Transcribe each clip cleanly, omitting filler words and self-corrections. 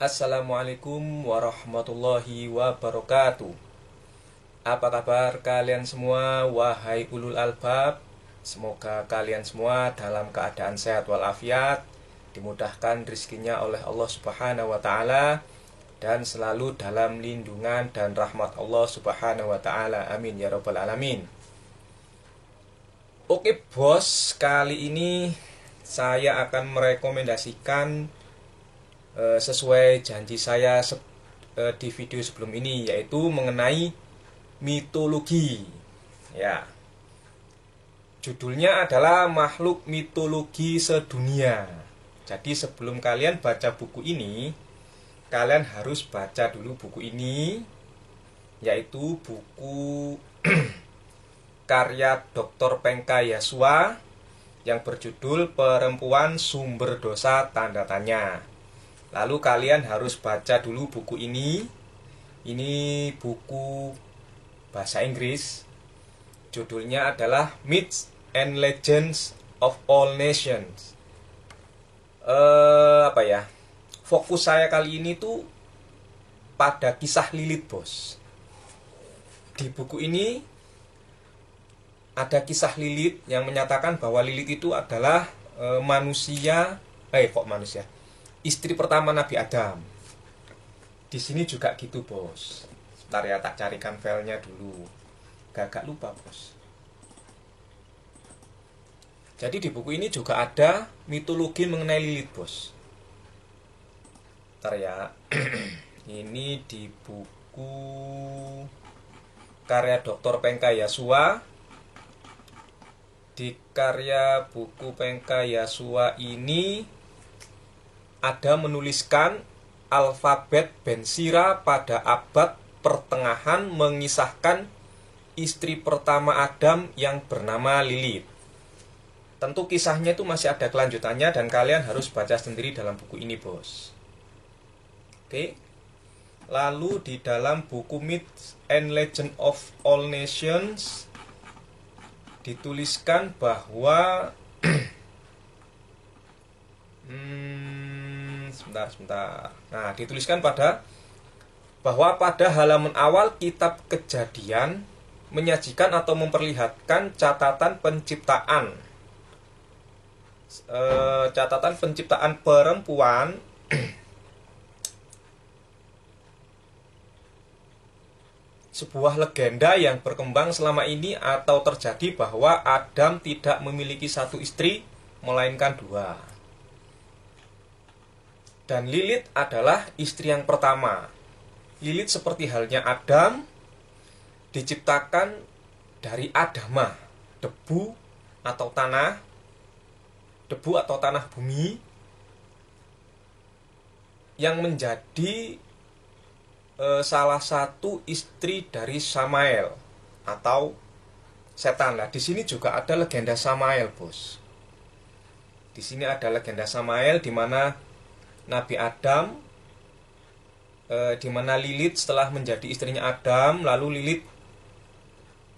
Assalamualaikum warahmatullahi wabarakatuh. Apa kabar kalian semua, wahai ulul albab? Semoga kalian semua dalam keadaan sehat walafiat, dimudahkan rezekinya oleh Allah Subhanahu wa taala, dan selalu dalam lindungan dan rahmat Allah Subhanahu wa taala. Amin ya rabbal alamin. Oke bos, kali ini saya akan merekomendasikan sesuai janji saya di video sebelum ini, yaitu mengenai mitologi. Ya, judulnya adalah makhluk mitologi sedunia. Jadi sebelum kalian baca buku ini, kalian harus baca dulu buku ini, yaitu buku karya Dr. Pengka Yasua yang berjudul Perempuan Sumber Dosa Tanda Tanya. Lalu kalian harus baca dulu buku ini. Ini buku bahasa Inggris. Judulnya adalah Myths and Legends of All Nations. Fokus saya kali ini tuh pada kisah Lilith, bos. Di buku ini ada kisah Lilith yang menyatakan bahwa Lilith itu adalah istri pertama Nabi Adam. Di sini juga gitu, bos. Sebentar ya, tak carikan filenya dulu. Gak lupa, bos. Jadi di buku ini juga ada mitologi mengenai Lilith, bos. Sebentar ya. Ini di buku karya Dr. Pengka Yasua. Di karya buku Pengka Yasua ini ada menuliskan alfabet Bensira pada abad pertengahan mengisahkan istri pertama Adam yang bernama Lilith. Tentu kisahnya itu masih ada kelanjutannya dan kalian harus baca sendiri dalam buku ini, bos. Oke. Lalu di dalam buku Myths and Legends of All Nations dituliskan bahwa sebentar. Nah, dituliskan bahwa pada halaman awal kitab Kejadian menyajikan atau memperlihatkan catatan penciptaan perempuan sebuah legenda yang berkembang selama ini atau terjadi bahwa Adam tidak memiliki satu istri melainkan dua. Dan Lilith adalah istri yang pertama. Lilith seperti halnya Adam diciptakan dari Adama, debu atau tanah bumi yang menjadi salah satu istri dari Samael atau setan. Lah, di sini juga ada legenda Samael, bos. Di sini ada legenda Samael di mana Nabi Adam, di mana Lilith setelah menjadi istrinya Adam, lalu Lilith,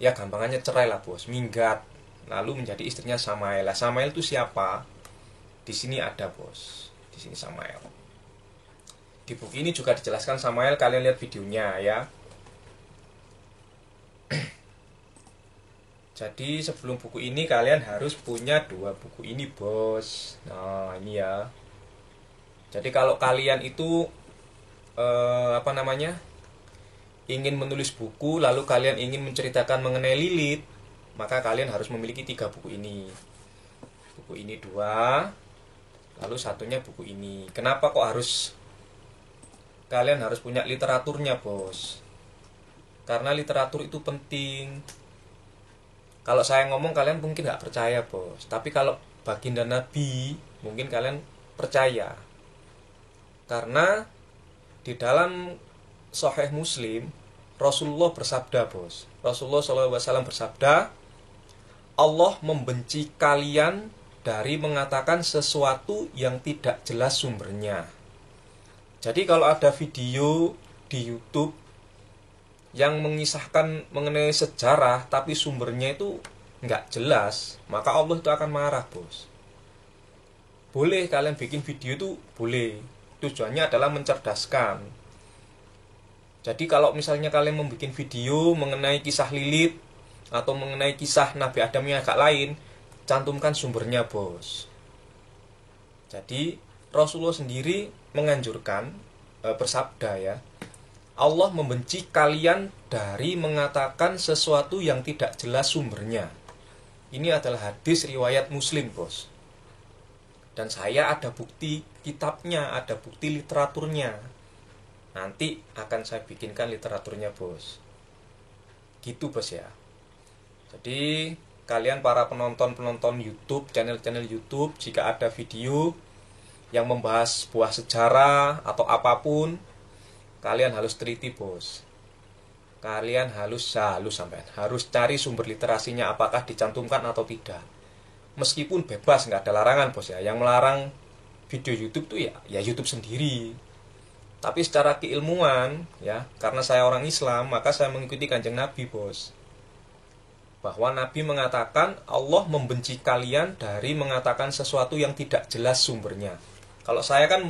ya gampangannya cerai lah, bos, minggat, lalu menjadi istrinya Samael. Lah, Samael itu siapa? Di sini ada, bos. Di sini Samael. Di buku ini juga dijelaskan Samael, kalian lihat videonya ya. Jadi sebelum buku ini kalian harus punya dua buku ini, bos. Nah, ini ya. Jadi kalau kalian itu ingin menulis buku lalu kalian ingin menceritakan mengenai Lilith, maka kalian harus memiliki 3 buku ini. Buku ini 2, lalu satunya buku ini. Kenapa kok kalian harus punya literaturnya, bos? Karena literatur itu penting. Kalau saya ngomong kalian mungkin gak percaya, bos. Tapi kalau baginda Nabi mungkin kalian percaya. Karena di dalam Sahih Muslim Rasulullah bersabda, bos. Rasulullah SAW bersabda, Allah membenci kalian dari mengatakan sesuatu yang tidak jelas sumbernya. Jadi kalau ada video di YouTube yang mengisahkan mengenai sejarah tapi sumbernya itu nggak jelas, maka Allah itu akan marah, bos. Boleh kalian bikin video itu boleh, Tujuannya adalah mencerdaskan. Jadi kalau misalnya kalian membuat video mengenai kisah Lilith atau mengenai kisah Nabi Adam yang agak lain, cantumkan sumbernya, bos. Jadi Rasulullah sendiri menganjurkan, bersabda ya, Allah membenci kalian dari mengatakan sesuatu yang tidak jelas sumbernya. Ini adalah hadis riwayat Muslim, bos. Dan saya ada bukti kitabnya, ada bukti literaturnya. Nanti akan saya bikinkan literaturnya, bos. Gitu, bos ya. Jadi kalian para penonton YouTube, channel-channel YouTube, jika ada video yang membahas sebuah sejarah atau apapun, kalian harus teliti, bos. Kalian harus cari sumber literasinya, apakah dicantumkan atau tidak. Meskipun bebas, nggak ada larangan, bos ya. Yang melarang video YouTube tuh ya YouTube sendiri. Tapi secara keilmuan ya, karena saya orang Islam, maka saya mengikuti Kanjeng Nabi, bos. Bahwa Nabi mengatakan Allah membenci kalian dari mengatakan sesuatu yang tidak jelas sumbernya. Kalau saya kan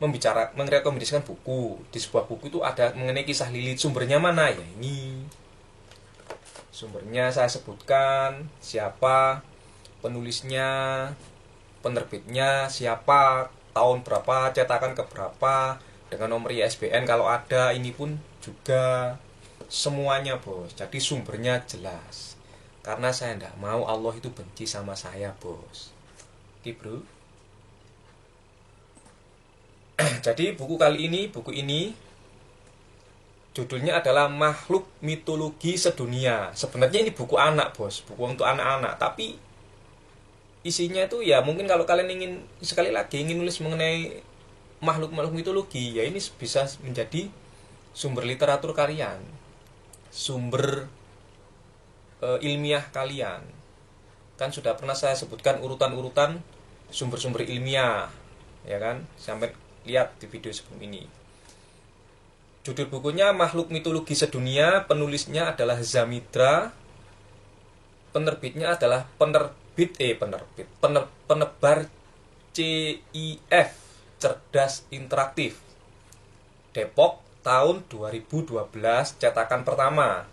merekomendasikan buku. Di sebuah buku itu ada mengenai kisah Lilith. Sumbernya mana? Ya ini. Sumbernya saya sebutkan, siapa penulisnya, penerbitnya siapa, tahun berapa, cetakan keberapa, dengan nomor ISBN kalau ada, ini pun juga semuanya, bos. Jadi sumbernya jelas. Karena saya tidak mau Allah itu benci sama saya, bos. Oke, bro. Jadi buku ini judulnya adalah Makhluk Mitologi Sedunia. Sebenarnya ini buku anak, bos, buku untuk anak-anak. Tapi isinya itu ya mungkin kalau kalian ingin sekali lagi ingin nulis mengenai makhluk-makhluk mitologi, ya ini bisa menjadi sumber literatur kalian, sumber ilmiah kalian. Kan sudah pernah saya sebutkan urutan-urutan sumber-sumber ilmiah, ya kan? Sampai lihat di video sebelum ini. Judul bukunya Makhluk Mitologi Sedunia, penulisnya adalah Zamidra, penerbitnya adalah penebar CIF, Cerdas Interaktif, Depok, tahun 2012, cetakan pertama.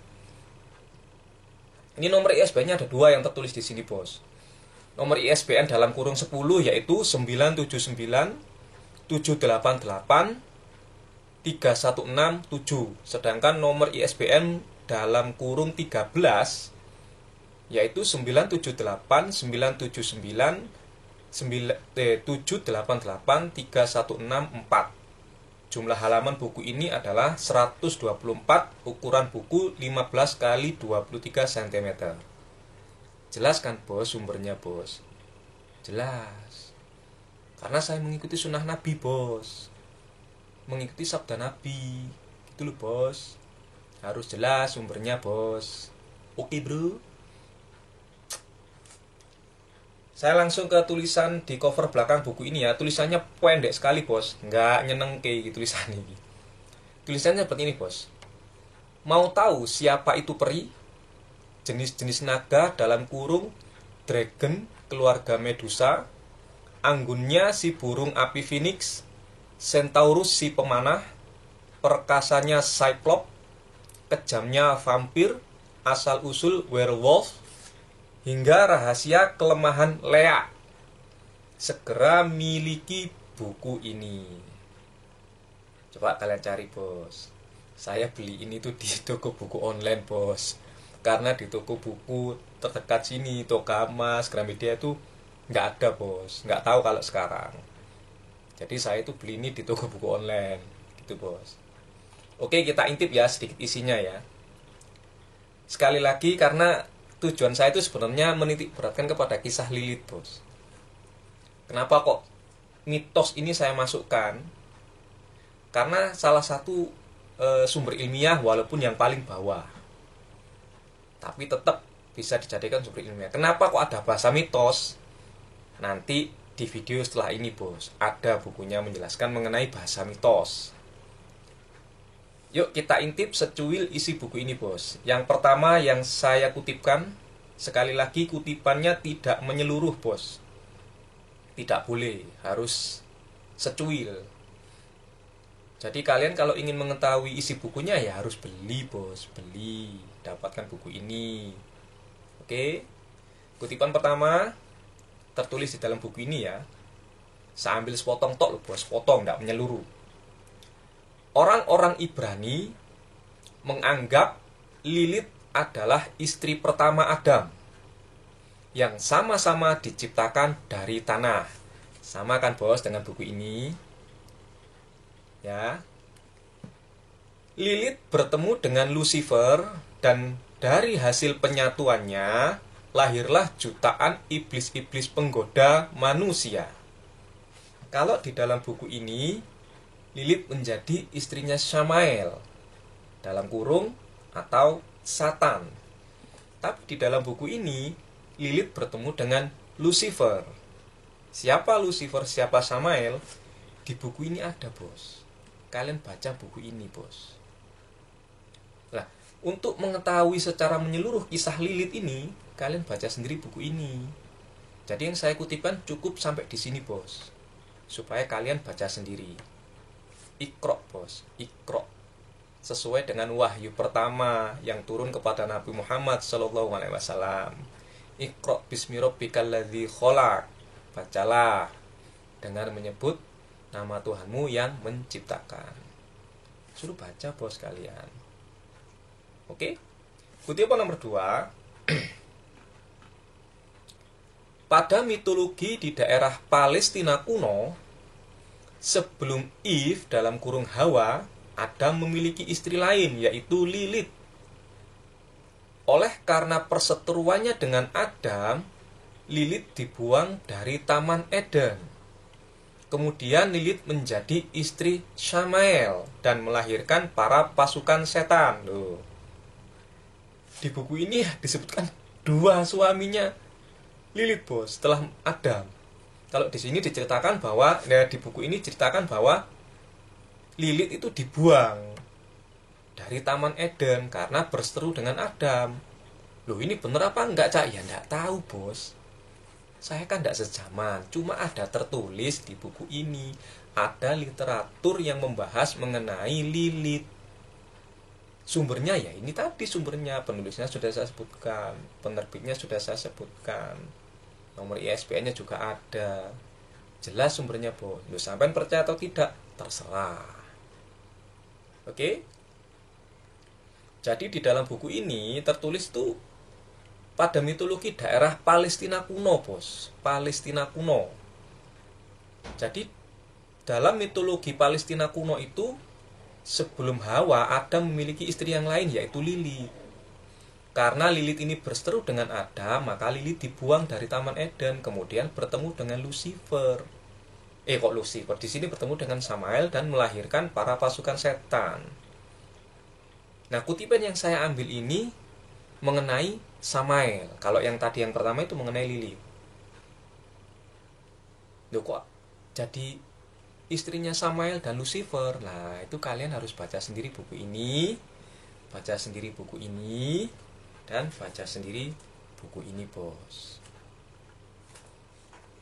Ini nomor ISBN-nya ada 2 yang tertulis di sini, bos. Nomor ISBN dalam kurung 10 yaitu 979 788 3167. Sedangkan nomor ISBN dalam kurung 13 yaitu 978 979 788 3164. Jumlah halaman buku ini adalah 124, ukuran buku 15 kali 23 cm. Jelas kan, bos, sumbernya, bos? Jelas. Karena saya mengikuti sunnah Nabi, bos. Mengikuti sabda Nabi. Gitu loh, bos. Harus jelas sumbernya, bos. Oke, bro. Saya langsung ke tulisan di cover belakang buku ini ya. Tulisannya pendek sekali, bos. Nggak nyeneng kayak gitu tulisan ini. Tulisannya seperti ini, bos. Mau tahu siapa itu peri? Jenis-jenis naga dalam kurung dragon keluarga Medusa, anggunnya si burung api phoenix, Centaurus si pemanah, perkasanya Cyclops, kejamnya vampir, asal-usul werewolf, hingga rahasia kelemahan Lea. Segera miliki buku ini. Coba kalian cari, bos. Saya beli ini tuh di toko buku online, bos. Karena di toko buku terdekat sini, Tokamas, Gramedia itu nggak ada, bos. Nggak tahu kalau sekarang. Jadi saya itu beli ini di toko buku online, gitu, bos. Oke, kita intip ya sedikit isinya ya. Sekali lagi, karena tujuan saya itu sebenarnya menitik beratkan kepada kisah Lilith, bos. Kenapa kok mitos ini saya masukkan? Karena salah satu sumber ilmiah walaupun yang paling bawah, tapi tetap bisa dijadikan sumber ilmiah. Kenapa kok ada bahasa mitos? Nanti di video setelah ini, bos, ada bukunya menjelaskan mengenai bahasa mitos. Yuk kita intip secuil isi buku ini, bos. Yang pertama yang saya kutipkan, sekali lagi kutipannya tidak menyeluruh, bos. Tidak boleh, harus secuil. Jadi kalian kalau ingin mengetahui isi bukunya ya harus beli bos, beli, dapatkan buku ini. Oke, kutipan pertama tertulis di dalam buku ini ya. Saya ambil sepotong tok loh bos, potong, tidak menyeluruh. Orang-orang Ibrani menganggap Lilith adalah istri pertama Adam yang sama-sama diciptakan dari tanah. Sama kan bos dengan buku ini? Ya. Lilith bertemu dengan Lucifer dan dari hasil penyatuannya lahirlah jutaan iblis-iblis penggoda manusia. Kalau di dalam buku ini Lilith menjadi istrinya Samael dalam kurung atau Satan. Tapi di dalam buku ini Lilith bertemu dengan Lucifer. Siapa Lucifer, siapa Samael? Di buku ini ada bos. Kalian baca buku ini bos. Nah, untuk mengetahui secara menyeluruh kisah Lilith ini, kalian baca sendiri buku ini. Jadi yang saya kutipkan cukup sampai di sini bos, supaya kalian baca sendiri. Iqra bos, Iqra. Sesuai dengan wahyu pertama yang turun kepada Nabi Muhammad SAW. Iqra bismi rabbikal ladzi khalaq. Bacalah dengan menyebut nama Tuhanmu yang menciptakan. Suruh baca bos kalian. Oke? Kutipan nomor 2. Pada mitologi di daerah Palestina kuno, sebelum Eve dalam kurung Hawa, Adam memiliki istri lain, yaitu Lilith. Oleh karena perseteruannya dengan Adam, Lilith dibuang dari Taman Eden. Kemudian Lilith menjadi istri Samael dan melahirkan para pasukan setan. Loh. Di buku ini disebutkan 2 suaminya Lilith bos setelah Adam. Kalau di sini diceritakan bahwa, di buku ini diceritakan bahwa Lilith itu dibuang dari Taman Eden karena berseteru dengan Adam. Loh ini bener apa enggak cak? Ya enggak tahu bos. Saya kan enggak sejaman. Cuma ada tertulis di buku ini. Ada literatur yang membahas mengenai Lilith. Sumbernya ya ini tadi sumbernya. Penulisnya sudah saya sebutkan. Penerbitnya sudah saya sebutkan. Nomor ISBN-nya juga ada. Jelas sumbernya bos. Loh sampai percaya atau tidak? Terserah. Oke. Jadi di dalam buku ini tertulis tuh pada mitologi daerah Palestina kuno, bos. Palestina kuno. Jadi dalam mitologi Palestina kuno itu sebelum Hawa, Adam memiliki istri yang lain yaitu Lilith. Karena Lilith ini berseteru dengan Adam, maka Lilith dibuang dari Taman Eden, kemudian bertemu dengan Lucifer. Kok Lucifer? Di sini bertemu dengan Samael dan melahirkan para pasukan setan. Nah, kutipan yang saya ambil ini mengenai Samael. Kalau yang tadi yang pertama itu mengenai Lilith. Loh kok jadi istrinya Samael dan Lucifer? Nah, itu kalian harus baca sendiri buku ini. Baca sendiri buku ini. Dan baca sendiri buku ini, bos.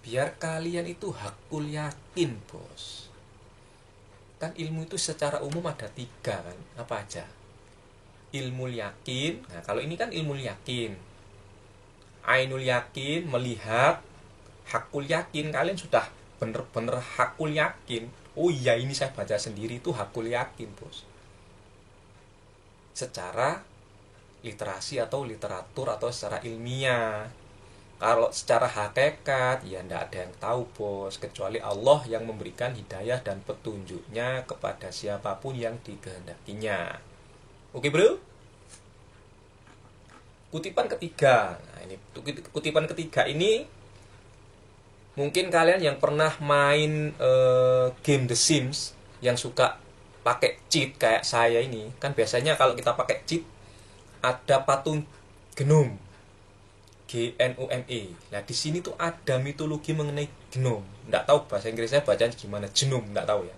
Biar kalian itu hakul yakin, bos. Kan ilmu itu secara umum ada 3 kan. Apa aja? Ilmu yakin. Nah, kalau ini kan ilmu yakin. Ainul yakin, melihat. Hakul yakin, kalian sudah bener-bener hakul yakin. Oh iya, ini saya baca sendiri itu hakul yakin, bos. Secara literasi atau literatur atau secara ilmiah. Kalau secara hakikat, ya tidak ada yang tahu, bos, kecuali Allah yang memberikan hidayah dan petunjuknya kepada siapapun yang dikehendakinya. Oke, bro? Kutipan ketiga. Nah, ini kutipan ketiga ini mungkin kalian yang pernah main game The Sims yang suka pakai cheat kayak saya ini, kan biasanya kalau kita pakai cheat ada patung Gnome. GNOME. Nah, di sini tuh ada mitologi mengenai Gnome. Nggak tahu bahasa Inggrisnya bacaan gimana, Gnome, nggak tahu ya.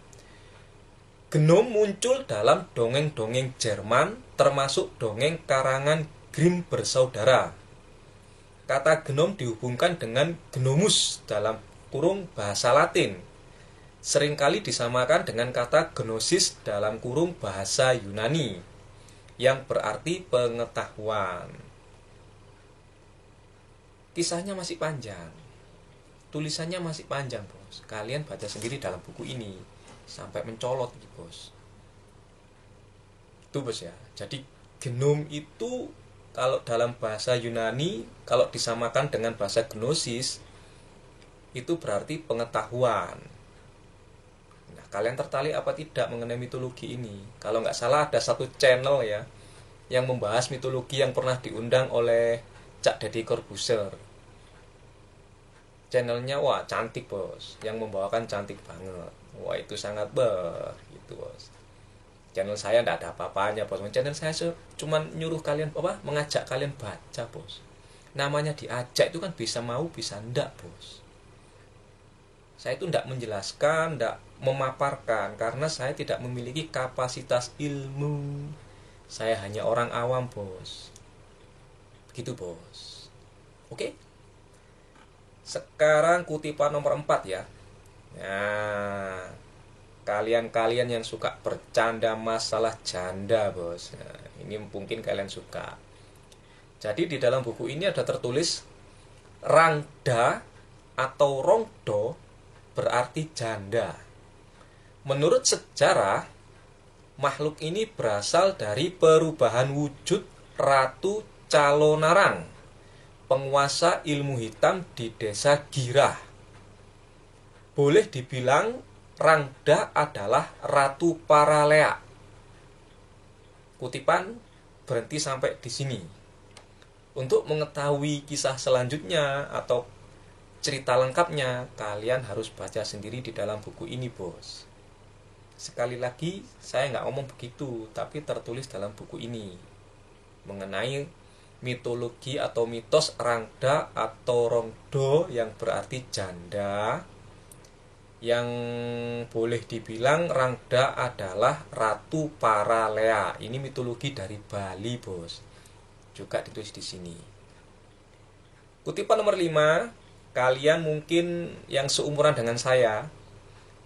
Gnome muncul dalam dongeng-dongeng Jerman, termasuk dongeng karangan Grimm bersaudara. Kata Gnome dihubungkan dengan Gnomus dalam kurung bahasa Latin. seringkali disamakan dengan kata gnosis dalam kurung bahasa Yunani yang berarti pengetahuan. Kisahnya masih panjang, tulisannya masih panjang, bos. Kalian baca sendiri dalam buku ini sampai mencolot, bos. Itu, bos ya. Jadi genom itu kalau dalam bahasa Yunani, kalau disamakan dengan bahasa gnosis, itu berarti pengetahuan. Nah, kalian tertarik apa tidak mengenai mitologi ini? Kalau nggak salah ada satu channel ya yang membahas mitologi yang pernah diundang oleh Cak Deddy Corbuzier. Channelnya wah cantik, bos. Yang membawakan cantik banget. Wah, itu sangat gitu, bos. Channel saya tidak ada apa-apanya, bos. Channel saya cuman nyuruh kalian mengajak kalian baca, bos. Namanya diajak itu kan bisa mau bisa enggak, bos. Saya itu tidak menjelaskan, tidak memaparkan karena saya tidak memiliki kapasitas ilmu. Saya hanya orang awam, bos. Begitu, bos. Oke. Sekarang kutipan nomor 4 ya. Nah, kalian-kalian yang suka bercanda masalah janda, bos. Nah, ini mungkin kalian suka. Jadi di dalam buku ini ada tertulis Rangda atau Rongdo berarti janda. Menurut sejarah, makhluk ini berasal dari perubahan wujud Ratu Calonarang, penguasa ilmu hitam di desa Girah. Boleh dibilang Rangda adalah Ratu Paralea. Kutipan berhenti sampai di sini. Untuk mengetahui kisah selanjutnya atau cerita lengkapnya, kalian harus baca sendiri di dalam buku ini, bos. Sekali lagi, saya nggak ngomong begitu, tapi tertulis dalam buku ini mengenai mitologi atau mitos Rangda atau Rongdo yang berarti janda, yang boleh dibilang Rangda adalah Ratu Paralea. Ini mitologi dari Bali, bos. Juga ditulis di sini. Kutipan nomor 5, kalian mungkin yang seumuran dengan saya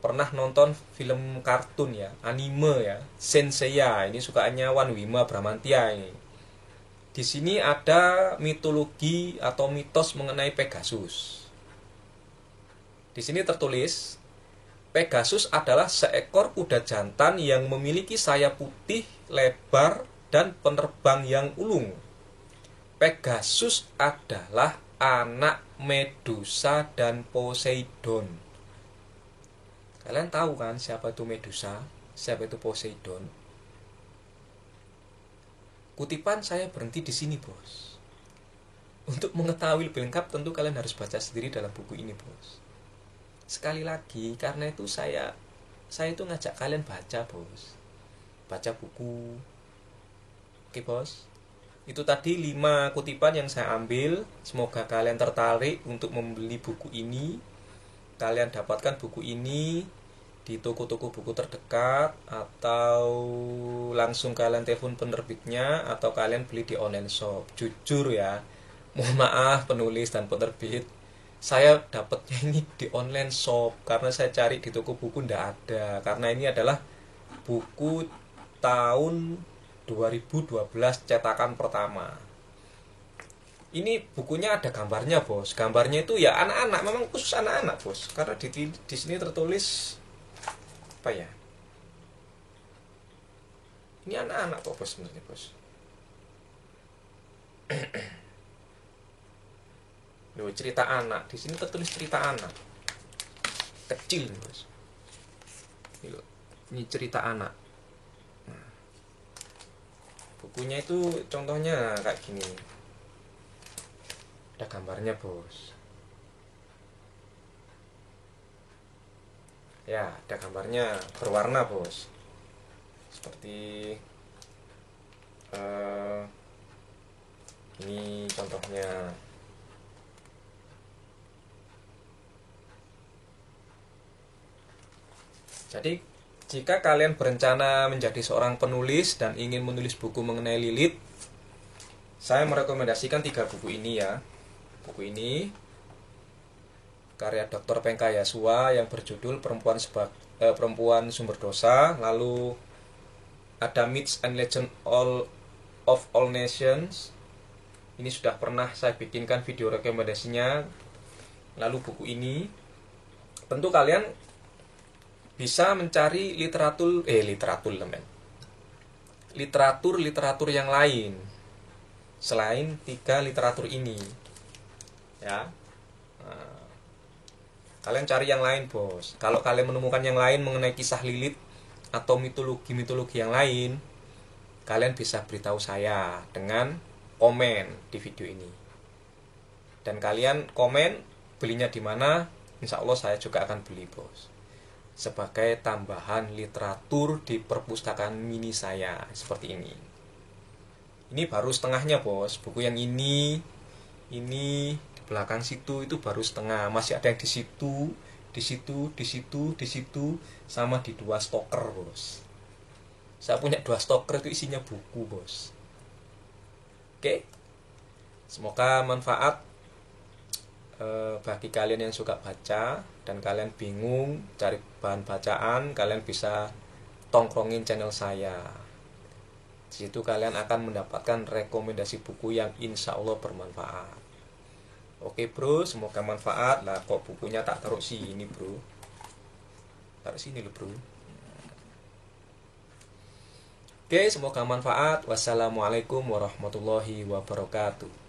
pernah nonton film kartun ya, anime ya, Senseiya. Ini sukaannya Wan Wima Bramantia ini. Di sini ada mitologi atau mitos mengenai Pegasus. Di sini tertulis Pegasus adalah seekor kuda jantan yang memiliki sayap putih, lebar, dan penerbang yang ulung. Pegasus adalah anak Medusa dan Poseidon. Kalian tahu kan siapa itu Medusa, siapa itu Poseidon? Kutipan saya berhenti di sini, bos. Untuk mengetahui lebih lengkap tentu kalian harus baca sendiri dalam buku ini, bos. Sekali lagi, karena itu saya itu ngajak kalian baca, bos. Baca buku. Oke, bos. Itu tadi 5 kutipan yang saya ambil. Semoga kalian tertarik untuk membeli buku ini. Kalian dapatkan buku ini di toko-toko buku terdekat, atau langsung kalian telepon penerbitnya, atau kalian beli di online shop. Jujur ya, mohon maaf penulis dan penerbit, saya dapatnya ini di online shop karena saya cari di toko buku ndak ada, karena ini adalah buku tahun 2012 cetakan pertama. Ini bukunya ada gambarnya, bos. Gambarnya itu ya anak-anak, memang khusus anak-anak, bos. Karena di sini tertulis apa ya? Ini anak-anak kok, bos, sebenarnya, bos. Loh, cerita anak. Di sini tertulis cerita anak. Kecil, bos. Ini cerita anak. Nah, bukunya itu contohnya kayak gini. Ada gambarnya, bos. Ya, ada gambarnya berwarna, bos. Seperti ini contohnya. Jadi, jika kalian berencana menjadi seorang penulis dan ingin menulis buku mengenai Lilith, saya merekomendasikan 3 buku ini ya. Buku ini, karya Dr. Pengka Yasua yang berjudul Perempuan Sumber Dosa. Lalu ada Myths and Legends of All Nations. Ini sudah pernah saya bikinkan video rekomendasinya. Lalu buku ini, tentu kalian bisa mencari literatur yang lain selain 3 literatur ini, ya. Nah, kalian cari yang lain, bos. Kalau kalian menemukan yang lain mengenai kisah Lilith atau mitologi yang lain, kalian bisa beritahu saya dengan komen di video ini. Dan kalian komen belinya di mana, insya Allah saya juga akan beli, bos. Sebagai tambahan literatur di perpustakaan mini saya seperti ini. Ini baru setengahnya, bos. Buku yang ini di belakang situ itu baru setengah. Masih ada yang di situ, sama di 2 stoker, bos. Saya punya 2 stoker itu isinya buku, bos. Oke. Semoga manfaat bagi kalian yang suka baca dan kalian bingung cari bahan bacaan, kalian bisa tongkrongin channel saya. Di situ kalian akan mendapatkan rekomendasi buku yang insya Allah bermanfaat. Oke bro, semoga manfaat. Lah kok bukunya tak taruh sini bro, taruh sini loh bro. Oke, semoga manfaat. Wassalamualaikum warahmatullahi wabarakatuh.